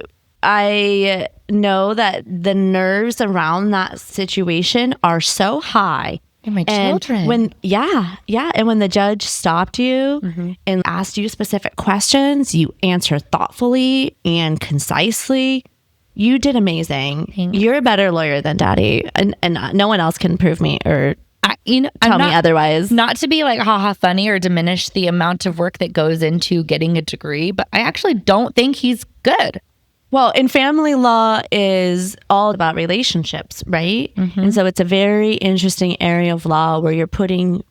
I know that the nerves around that situation are so high. And my children. And when the judge stopped you and asked you specific questions, you answered thoughtfully and concisely. You did amazing. Thanks. You're a better lawyer than Daddy, and no one else can prove me or tell me otherwise. Not to be like haha funny or diminish the amount of work that goes into getting a degree, but I actually don't think he's good. Well, and family law is all about relationships, right? And so it's a very interesting area of law where you're putting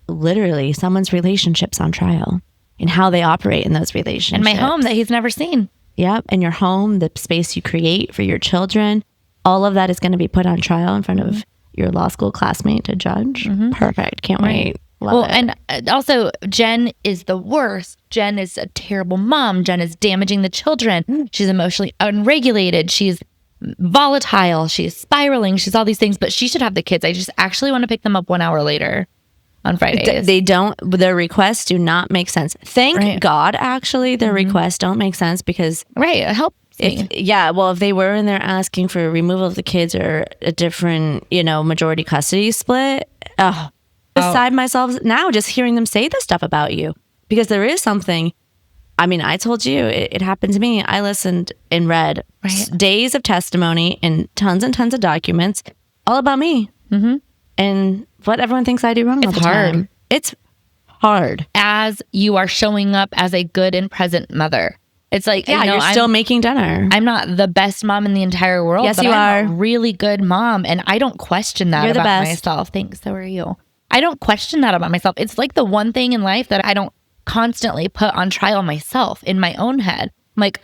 literally someone's relationships on trial and how they operate in those relationships. And my home that he's never seen. Yep. And your home, the space you create for your children, all of that is going to be put on trial in front of your law school classmate to judge. Perfect. Can't wait. Love it. And also, Jen is the worst. Jen is a terrible mom. Jen is damaging the children. She's emotionally unregulated. She's volatile. She's spiraling. She's all these things, but she should have the kids. I just actually want to pick them up 1 hour later on Fridays. They don't, their requests do not make sense. Thank God, actually, their requests don't make sense because... it helps. If they were in there asking for removal of the kids or a different, majority custody split, beside myself now just hearing them say this stuff about you, because there is something. I mean, I told you it happened to me. I listened and read days of testimony and tons of documents all about me and what everyone thinks I do wrong all the time. It's hard. As you are showing up as a good and present mother. It's like, you're still making dinner. I'm not the best mom in the entire world. Yes, but you I'm are. a really good mom. And I don't question that about myself. Thanks. So are you. I don't question that about myself. It's like the one thing in life that I don't constantly put on trial myself in my own head. Like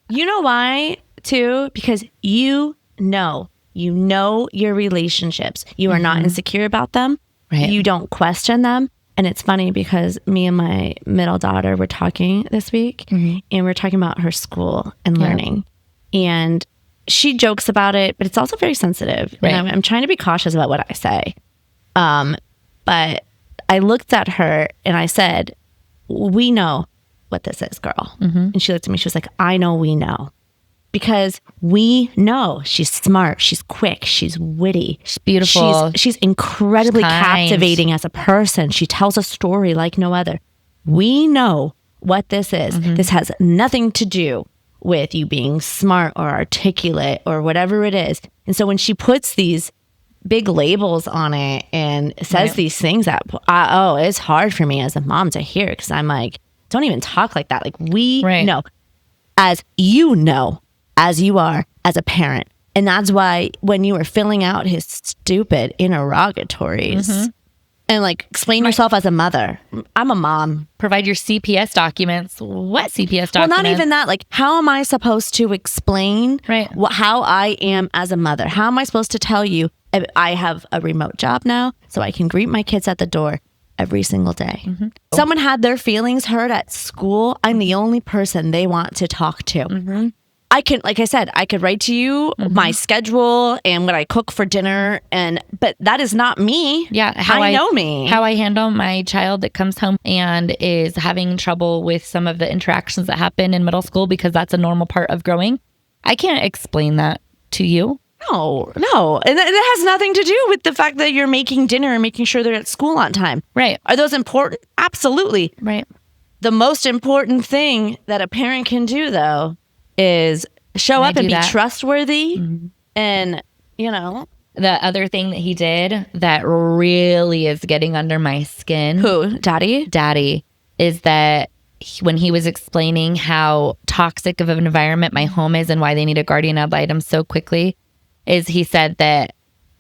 you know why too? Because you know your relationships. You are not insecure about them. Right. You don't question them. And it's funny because me and my middle daughter were talking this week and we're talking about her school and learning. And she jokes about it, but it's also very sensitive. Right. And I'm trying to be cautious about what I say. But I looked at her and I said, we know what this is, girl. And she looked at me. She was like, I know we know. Because we know she's smart, she's quick, she's witty. She's beautiful. She's incredibly She's kind. captivating as a person. She tells a story like no other. We know what this is. This has nothing to do with you being smart or articulate or whatever it is. And so when she puts these big labels on it and says these things that, it's hard for me as a mom to hear, because I'm like, don't even talk like that. Like, we know, as you know, as you are as a parent. And that's why when you were filling out his stupid interrogatories and like explain yourself as a mother, I'm a mom. Provide your CPS documents. What CPS documents? Well, not even that. Like, how am I supposed to explain how I am as a mother? How am I supposed to tell you I have a remote job now so I can greet my kids at the door every single day? Someone had their feelings hurt at school. I'm the only person they want to talk to. I can, like I said, I could write to you my schedule and what I cook for dinner, but that is not me. Yeah, I know me. How I handle my child that comes home and is having trouble with some of the interactions that happen in middle school, because that's a normal part of growing. I can't explain that to you. No. And it has nothing to do with the fact that you're making dinner and making sure they're at school on time. Right. Are those important? Absolutely. Right. The most important thing that a parent can do, though, is show up and be trustworthy. And, the other thing that he did that really is getting under my skin. Who? Daddy? Is that when he was explaining how toxic of an environment my home is and why they need a guardian ad litem so quickly, is he said that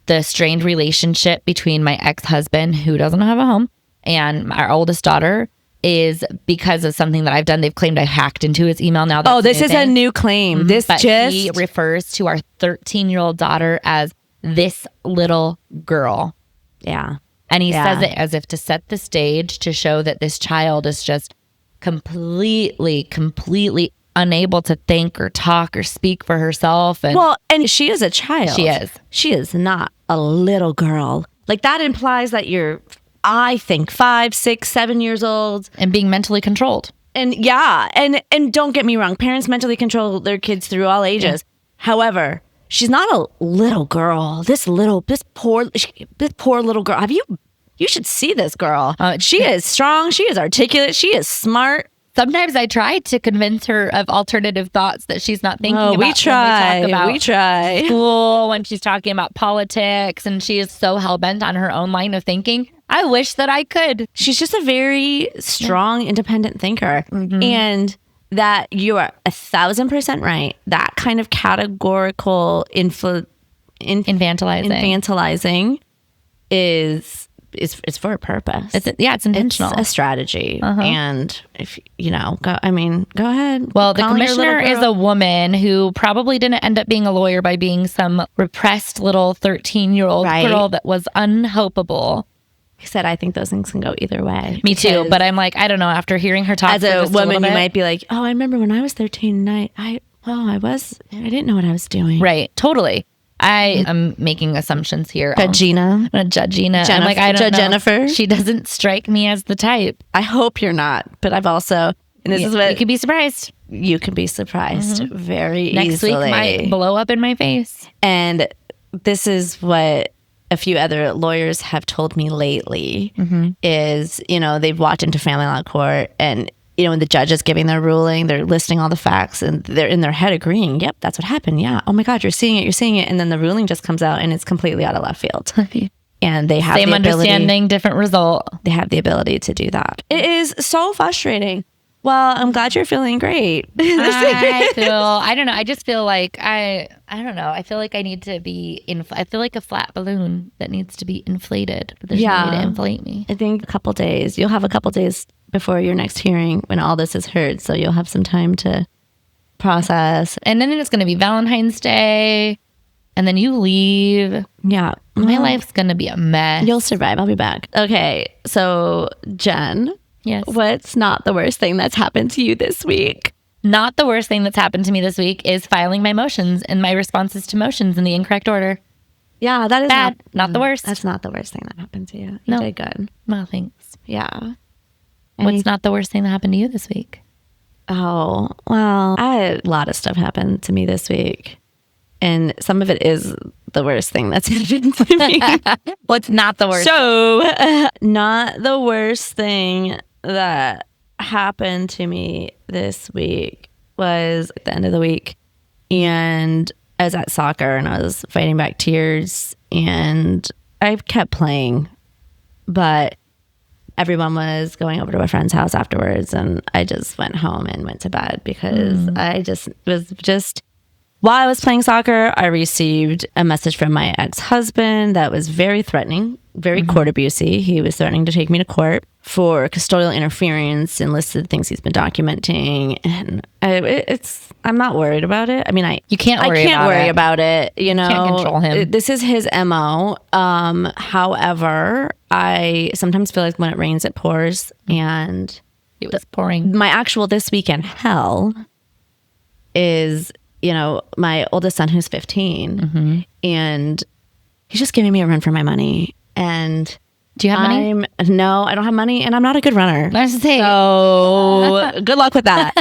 the strained relationship between my ex-husband, who doesn't have a home, and our oldest daughter is because of something that I've done. They've claimed I hacked into his email now. This is a new claim. He refers to our 13-year-old daughter as this little girl. Yeah. And he says it as if to set the stage to show that this child is just completely unable to think or talk or speak for herself. And she is a child. She is. She is not a little girl. Like, that implies that you're, I think, 5, 6, 7 years old. And being mentally controlled. And and don't get me wrong, parents mentally control their kids through all ages. However, she's not a little girl. This poor little girl. You should see this girl. She is strong. She is articulate. She is smart. Sometimes I try to convince her of alternative thoughts that she's not thinking about. We try school, when she's talking about politics, and she is so hell-bent on her own line of thinking. I wish that I could. She's just a very strong, independent thinker. And that you are 1,000% right. That kind of categorical infantilizing is for a purpose. It's intentional. It's a strategy. And if go ahead. Well, the commissioner is a woman who probably didn't end up being a lawyer by being some repressed little 13-year-old girl that was unhopeable. He said, I think those things can go either way. Me too. But I'm like, I don't know. After hearing her talk as a woman, you might be like, I remember when I was 13 and I didn't know what I was doing. Right. Totally. I am making assumptions here. Judge Gina. I'm Judge Gina. I'm like, I don't know. Jennifer. She doesn't strike me as the type. I hope you're not. But I've also, and this is what you could be surprised. You can be surprised very easily. Next week might blow up in my face. And this is what a few other lawyers have told me lately is, they've walked into family law court and, when the judge is giving their ruling, they're listing all the facts and they're in their head agreeing, yep, that's what happened. Yeah. Oh my God, you're seeing it. And then the ruling just comes out and it's completely out of left field. And they have same understanding, different result. They have the ability to do that. It is so frustrating. Well, I'm glad you're feeling great. I don't know. I just feel like I don't know. I feel like I need to be I feel like a flat balloon that needs to be inflated. But there's no way to inflate me. I think you'll have a couple days before your next hearing when all this is heard. So you'll have some time to process. And then it's going to be Valentine's Day. And then you leave. Yeah. My life's going to be a mess. You'll survive. I'll be back. Okay. So, Jen. Yes. What's not the worst thing that's happened to you this week? Not the worst thing that's happened to me this week is filing my motions and my responses to motions in the incorrect order. Yeah, that is bad. Not the worst. That's not the worst thing that happened to you. You did good. Well, thanks. Yeah. What's not the worst thing that happened to you this week? Oh, well, I had a lot of stuff happen to me this week. And some of it is the worst thing that's happened to me. What's not the worst? So, not the worst thing that happened to me this week was at the end of the week. And I was at soccer and I was fighting back tears. And I kept playing. But everyone was going over to a friend's house afterwards. And I just went home and went to bed because I just while I was playing soccer, I received a message from my ex-husband that was very threatening, very court abusey. He was threatening to take me to court for custodial interference and listed things he's been documenting. And I'm not worried about it. I mean, you can't worry about it. You know, can't control him. This is his MO. However, I sometimes feel like when it rains, it pours. And it was pouring. My actual this weekend hell is, you know, my oldest son who's 15 and he's just giving me a run for my money. And do you have money? No, I don't have money and I'm not a good runner. I was to say, so good luck with that.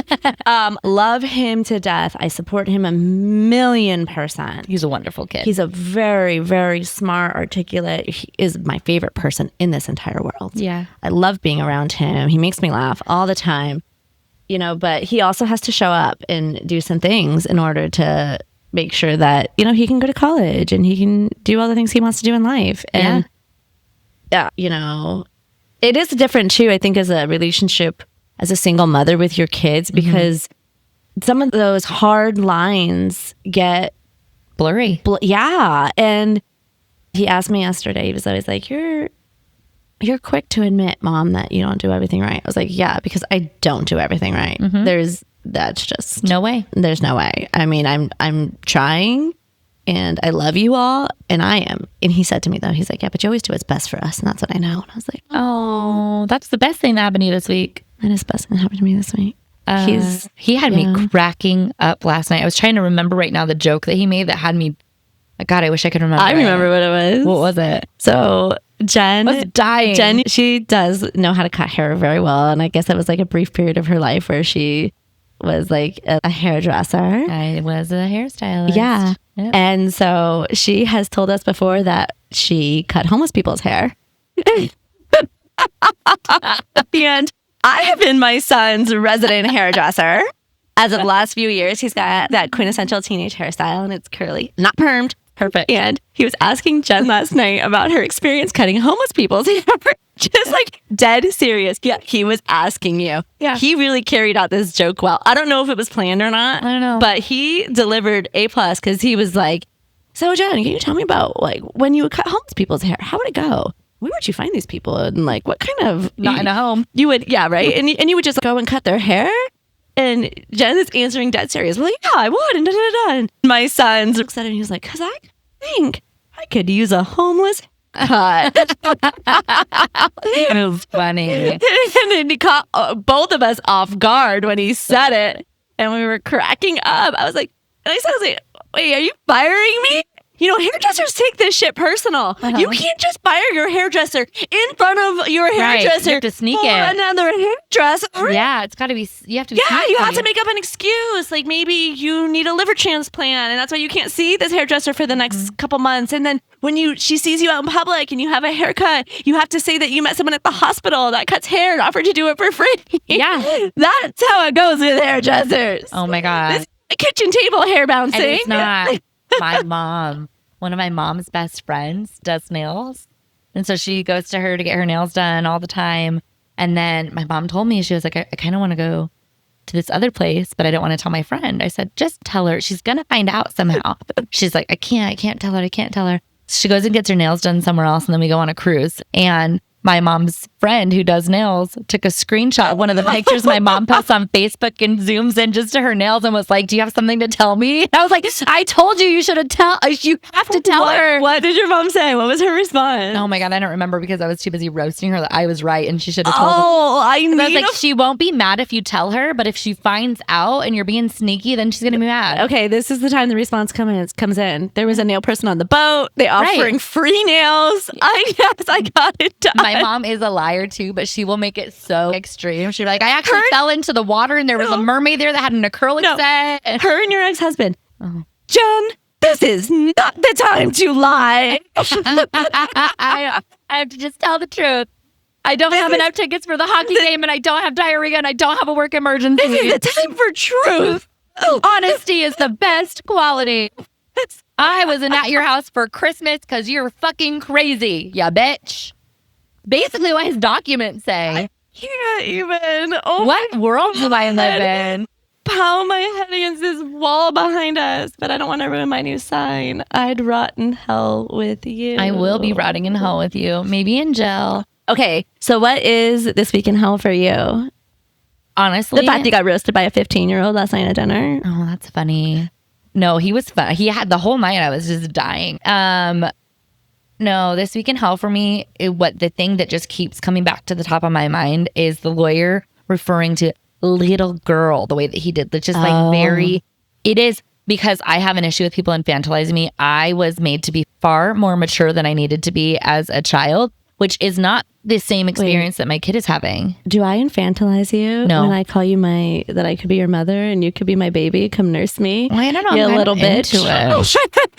Love him to death. I support him 1,000,000%. He's a wonderful kid. He's a very, very smart, articulate. He is my favorite person in this entire world. Yeah. I love being around him. He makes me laugh all the time. You know, but he also has to show up and do some things in order to make sure that, you know, he can go to college and he can do all the things he wants to do in life. And yeah, you know, it is different too, I think, as a relationship as a single mother with your kids, because some of those hard lines get blurry. Yeah. And he asked me yesterday, he was always like, you're quick to admit, Mom, that you don't do everything right. I was like, yeah, because I don't do everything right. That's just no way. There's no way. I mean, I'm trying and I love you all and I am. And he said to me though, he's like, yeah, but you always do what's best for us. And that's what I know. And I was like, oh, that's the best thing that happened to you this week. That is the best thing that happened to me this week. He had me cracking up last night. I was trying to remember right now the joke that he made that had me, God, I wish I could remember. I remember what it was. What was it? So Jenn was dying. Jenn, she does know how to cut hair very well. And I guess that was like a brief period of her life where she was like a hairdresser. I was a hairstylist. Yeah. Yep. And so she has told us before that she cut homeless people's hair. And I have been my son's resident hairdresser. As of the last few years, he's got that quintessential teenage hairstyle and it's curly, not permed. Perfect. And he was asking Jenn last night about her experience cutting homeless people's hair. Just like dead serious. Yeah, he was asking you. Yeah. He really carried out this joke well. I don't know if it was planned or not. I don't know. But he delivered A+ because he was like, so Jenn, can you tell me about like when you would cut homeless people's hair? How would it go? Where would you find these people? And like what kind of... Not in a home. You would, yeah, right? And you would just go and cut their hair? And Jenn is answering dead serious. Well, yeah, I would. And da-da-da-da. And my son looks at him and he was like, because I think I could use a homeless cut. It was funny. And then he caught both of us off guard when he said it. And we were cracking up. I was like, wait, are you firing me? You know, hairdressers take this shit personal. You can't just fire your hairdresser in front of your hairdresser. Right. You have to sneak it. Another hairdresser. Yeah, it's got to be. You have to. Be you have to make up an excuse. Like maybe you need a liver transplant, and that's why you can't see this hairdresser for the next couple months. And then when she sees you out in public and you have a haircut, you have to say that you met someone at the hospital that cuts hair and offered to do it for free. Yeah, that's how it goes with hairdressers. Oh my God, this kitchen table hair bouncing. And it's not. My mom, one of my mom's best friends, does nails. And so she goes to her to get her nails done all the time. And then my mom told me, she was like, I kind of want to go to this other place, but I don't want to tell my friend. I said, just tell her. She's going to find out somehow. She's like, I can't tell her. So she goes and gets her nails done somewhere else. And then we go on a cruise. And my mom's friend who does nails took a screenshot of one of the pictures my mom posts on Facebook and zooms in just to her nails and was like, do you have something to tell me? And I was like, I told you you have to tell her. What did your mom say? What was her response? Oh my God, I don't remember because I was too busy roasting her that I was right and she should have told her. I was like, she won't be mad if you tell her, but if she finds out and you're being sneaky, then she's going to be mad. Okay, this is the time the response comes in. There was a nail person on the boat. They offering free nails. I got it done. My mom is a liar too, but she will make it so extreme. She'll be like, I actually fell into the water and there was a mermaid there that had an acrylic set. Her and your ex-husband. Oh. Jen, this is not the time to lie. I have to just tell the truth. I don't have enough tickets for the hockey game and I don't have diarrhea and I don't have a work emergency. This is the time for truth. Honesty is the best quality. I wasn't at your house for Christmas because you're fucking crazy, ya bitch. Basically what his documents say. Can't even. Oh, what world do I live in? Pound my head against this wall behind us, but I don't want to ruin my new sign. I'd rot in hell with you. I will be rotting in hell with you. Maybe in jail. Okay, so what is this week in hell for you? Honestly, the fact you got roasted by a 15-year-old last night at dinner. Oh, that's funny. No, he was fun. He had the whole night. I was just dying. No, this week in hell for me, the thing that just keeps coming back to the top of my mind is the lawyer referring to little girl the way that he did. It's just it is because I have an issue with people infantilizing me. I was made to be far more mature than I needed to be as a child, which is not the same experience that my kid is having. Do I infantilize you? No. When I call you that I could be your mother and you could be my baby, come nurse me? Well, I don't know. You little bitch.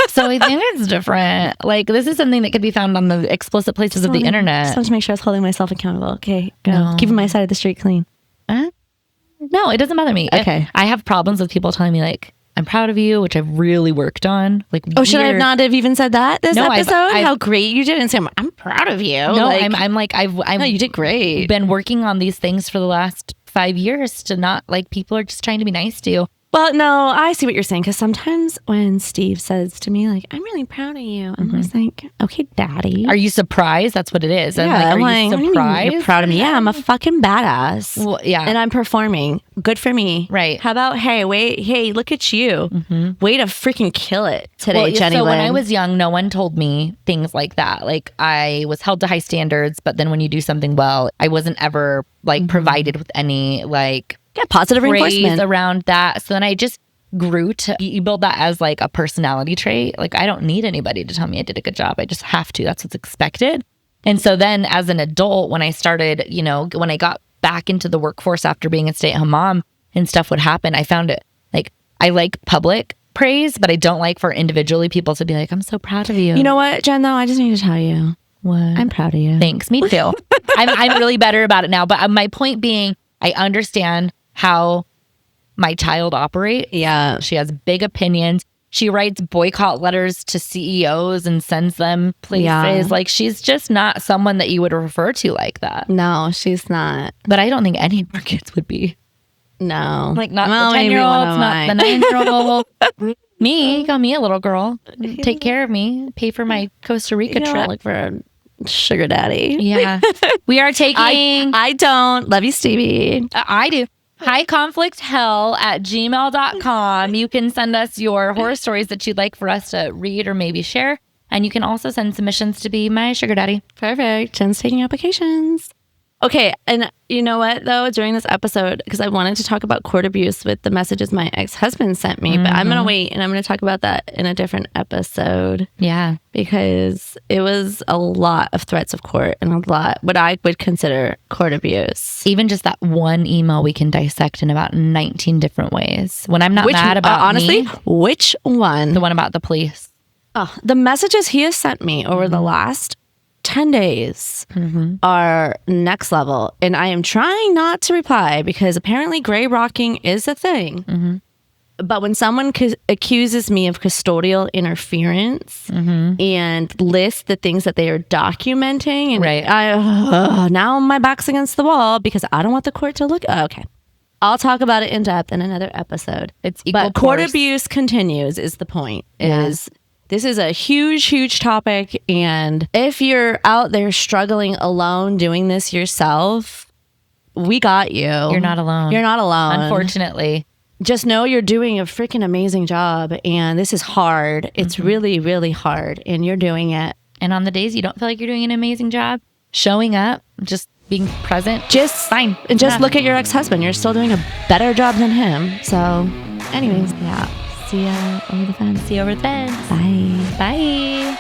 So I think it's different. Like, this is something that could be found on the explicit places of the internet. Just want to make sure I was holding myself accountable. Okay, go. No. Keeping my side of the street clean. No, it doesn't bother me. Okay. I have problems with people telling me, like, I'm proud of you, which I've really worked on. Like, should I not have even said that this episode? I've, how great you did, and say I'm proud of you. No, I'm you did great. Been working on these things for the last 5 years to not people are just trying to be nice to you. Well, no, I see what you're saying, because sometimes when Steve says to me, like, I'm really proud of you, I'm just like, okay, daddy. Are you surprised? That's what it is. Yeah, are you surprised? You're proud of me. Yeah, I'm a fucking badass. Well, yeah. And I'm performing. Good for me. Right. How about, hey, look at you. Way to freaking kill it today, JeniLynn. So when I was young, no one told me things like that. Like, I was held to high standards, but then when you do something well, I wasn't ever provided with any positive reinforcement around that. So then I just grew to you build that as a personality trait. Like, I don't need anybody to tell me I did a good job. I just have to. That's what's expected. And so then as an adult, when I started, when I got back into the workforce after being a stay-at-home mom and stuff would happen, I found it I like public praise, but I don't like for individually people to be like, I'm so proud of you. You know what, Jen, though? I just need to tell you. What? I'm proud of you. Thanks. Me too. I'm really better about it now. But my point being, I understand how my child operates. Yeah. She has big opinions. She writes boycott letters to CEOs and sends them places. Yeah. She's just not someone that you would refer to like that. No, she's not. But I don't think any of our kids would be. No. Not the 10-year-olds, not the 9-year-old. Me, call me a little girl. Take care of me. Pay for my Costa Rica trip. Look for a sugar daddy. Yeah. We are taking... I don't. Love you, Stevie. I do. highconflicthell@gmail.com. You can send us your horror stories that you'd like for us to read or maybe share. And you can also send submissions to be my sugar daddy. Perfect. Jen's taking applications. Okay. And you know what, though? During this episode, because I wanted to talk about court abuse with the messages my ex-husband sent me, but I'm going to wait and I'm going to talk about that in a different episode. Yeah. Because it was a lot of threats of court and a lot what I would consider court abuse. Even just that one email we can dissect in about 19 different ways. When I'm not mad about honestly, which one? The one about the police. Oh, the messages he has sent me over the last 10 days are next level. And I am trying not to reply because apparently gray rocking is a thing. But when someone accuses me of custodial interference and lists the things that they are documenting, and now my back's against the wall because I don't want the court to look. Okay. I'll talk about it in depth in another episode. It's equal but court abuse continues is the point. This is a huge, huge topic. And if you're out there struggling alone doing this yourself, we got you. You're not alone. You're not alone. Unfortunately. Just know you're doing a freaking amazing job. And this is hard. It's really, really hard. And you're doing it. And on the days you don't feel like you're doing an amazing job, showing up, just being present, just fine. And just look at your ex-husband. You're still doing a better job than him. So anyways, yeah. See ya over the fence. See you over the fence. Bye. Bye.